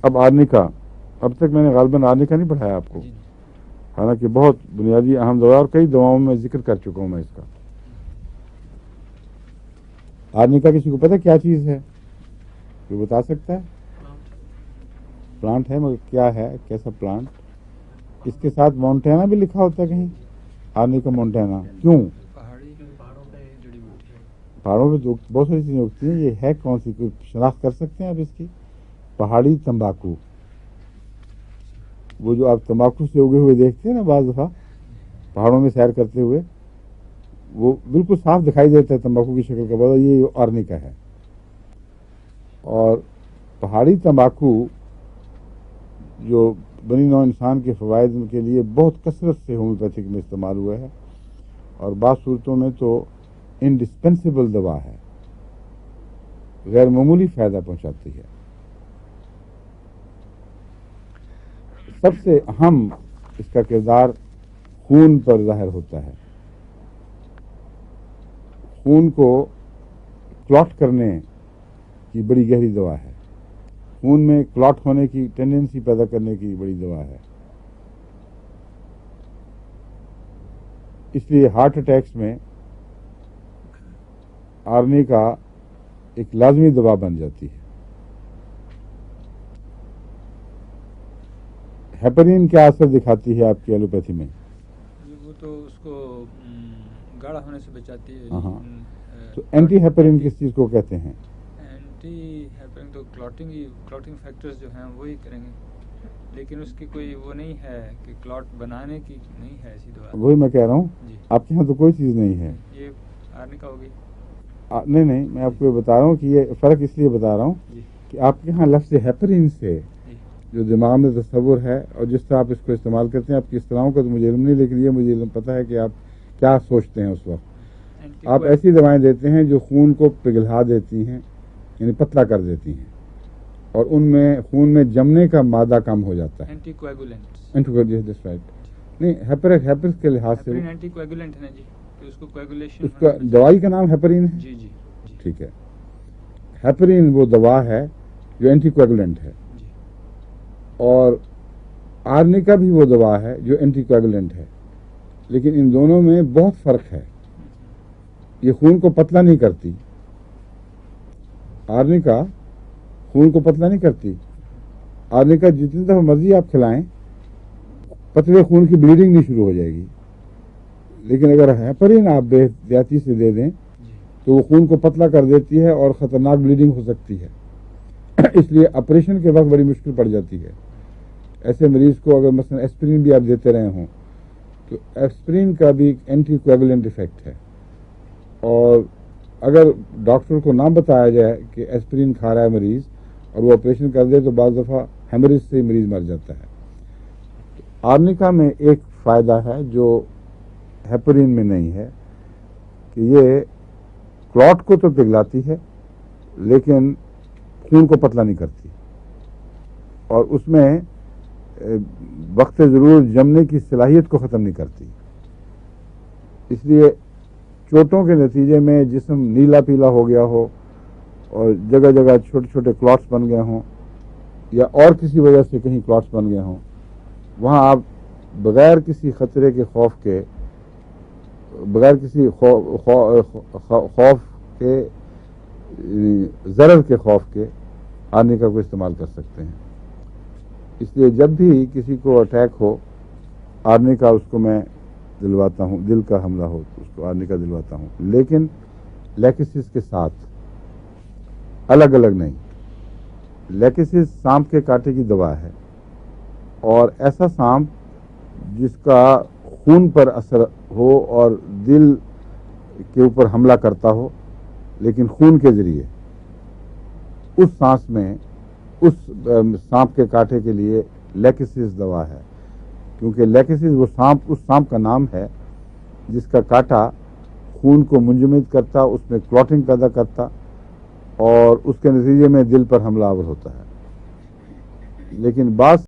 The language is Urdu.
اب آرنیکا، اب تک میں نے غالباً آرنیکا نہیں پڑھایا آپ کو، حالانکہ بہت بنیادی اہم دوا اور کئی دواؤں میں ذکر کر چکا ہوں میں اس کا۔ آرنیکا کسی کو پتہ کیا چیز ہے؟ کوئی بتا سکتا ہے؟ پلانٹ ہے، مگر کیا ہے، کیسا پلانٹ؟ اس کے ساتھ مونٹینا بھی لکھا ہوتا ہے کہیں، آرنیکا مونٹینا، کیوں؟ پہاڑوں پہ تو بہت ساری چیزیں اگتی ہیں، یہ ہے کون سی، کوئی شناخت کر سکتے ہیں آپ اس کی؟ پہاڑی تمباکو، وہ جو آپ تمباکو سے اگے ہوئے دیکھتے ہیں نا بعض دفعہ پہاڑوں میں سیر کرتے ہوئے، وہ بالکل صاف دکھائی دیتا ہے تمباکو کی شکل کا، بتا یہ آرنیکا ہے۔ اور پہاڑی تمباکو جو بنی نوع انسان کے فوائد کے لیے بہت کثرت سے ہومیوپیتھک میں استعمال ہوا ہے، اور بعض صورتوں میں تو انڈسپینسیبل دوا ہے، غیر معمولی فائدہ پہنچاتی ہے۔ سب سے اہم اس کا کردار خون پر ظاہر ہوتا ہے۔ خون کو کلاٹ کرنے کی بڑی گہری دوا ہے، خون میں کلاٹ ہونے کی ٹینڈنسی پیدا کرنے کی بڑی دوا ہے۔ اس لیے ہارٹ اٹیکس میں آرنیکا ایک لازمی دوا بن جاتی ہے۔ ہیپرین کیا اثر دکھاتی ہے آپ کی ایلوپیتھی میں؟ وہ تو اس کو گاڑھا ہونے سے بچاتی ہے۔ ہاں، تو اینٹی ہیپرین کس چیز کو کہتے ہیں؟ اینٹی ہیپرین تو کلاٹنگ فیکٹرز جو ہیں وہی کریں گے، لیکن اس کی کوئی وہ نہیں ہے کہ کلاٹ بنانے کی نہیں ہے ایسی دوا۔ وہی میں کہہ رہا ہوں، جی آپ کے یہاں تو کوئی چیز نہیں ہے۔ یہ آرنیکا ہوگی۔ نہیں، میں آپ کو یہ بتا رہا ہوں کہ یہ فرق اس لیے بتا رہا ہوں کہ آپ کے یہاں لفظ ہیپرین سے جو دماغ میں تصور ہے اور جس طرح آپ اس کو استعمال کرتے ہیں، آپ کی اصطلاحوں کا تو مجھے علم نہیں، لیکن یہ مجھے علم پتہ ہے کہ آپ کیا سوچتے ہیں اس وقت۔ آپ ایسی دوائیں دیتے ہیں جو خون کو پگھلا دیتی ہیں، یعنی پتلا کر دیتی ہیں، اور ان میں خون میں جمنے کا مادہ کم ہو جاتا ہے۔ اینٹی کویگولنٹ نہیں، ہیپرس کے لحاظ سے اینٹی کویگولنٹ ہے جی، کہ اس کو کویگولیشن، اس کا دوائی کا نام ہیپرین ہے۔ جی جی ٹھیک ہے، ہیپرین وہ دوا ہے جو اینٹی کویگولنٹ ہے، اور آرنیکا بھی وہ دوا ہے جو اینٹی کویگولنٹ ہے، لیکن ان دونوں میں بہت فرق ہے۔ یہ خون کو پتلا نہیں کرتی، آرنیکا خون کو پتلا نہیں کرتی۔ آرنیکا جتنی دفعہ مرضی آپ کھلائیں، پتلے خون کی بلیڈنگ نہیں شروع ہو جائے گی، لیکن اگر ہیپرین آپ بے احتیاطی سے دے دیں تو وہ خون کو پتلا کر دیتی ہے اور خطرناک بلیڈنگ ہو سکتی ہے۔ اس لیے آپریشن کے وقت بڑی مشکل پڑ جاتی ہے۔ ایسے مریض کو اگر مثلا ایسپرین بھی آپ دیتے رہے ہوں تو ایسپرین کا بھی ایک اینٹی کویگولنٹ ایفیکٹ ہے، اور اگر ڈاکٹر کو نہ بتایا جائے کہ ایسپرین کھا رہا ہے مریض اور وہ آپریشن کر دے تو بعض دفعہ ہیمریج سے مریض مر جاتا ہے۔ آرنیکا میں ایک فائدہ ہے جو ہیپرین میں نہیں ہے، کہ یہ کلاٹ کو تو پگھلاتی ہے لیکن خون کو پتلا نہیں کرتی، اور اس میں وقت ضرور جمنے کی صلاحیت کو ختم نہیں کرتی۔ اس لیے چوٹوں کے نتیجے میں جسم نیلا پیلا ہو گیا ہو اور جگہ جگہ چھوٹے چھوٹے کلاٹس بن گئے ہوں، یا اور کسی وجہ سے کہیں کلاٹس بن گئے ہوں، وہاں آپ بغیر کسی خطرے کے خوف کے، بغیر کسی خوف کے، ضرر کے خوف کے آرنیکا کو استعمال کر سکتے ہیں۔ اس لیے جب بھی کسی کو اٹیک ہو، آرنیکا اس کو میں دلواتا ہوں، دل کا حملہ ہو تو اس کو آرنیکا دلواتا ہوں، لیکن لیکسس کے ساتھ، الگ الگ نہیں۔ لیکسس سانپ کے کانٹے کی دوا ہے، اور ایسا سانپ جس کا خون پر اثر ہو اور دل کے اوپر حملہ کرتا ہو لیکن خون کے ذریعے، اس سانس میں اس سانپ کے کانٹے کے لیے لیکسس دوا ہے، کیونکہ لیکسس وہ سانپ، اس سانپ کا نام ہے جس کا کانٹا خون کو منجمد کرتا، اس میں کلاٹنگ پیدا کرتا، اور اس کے نتیجے میں دل پر حملہ آور ہوتا ہے۔ لیکن بعض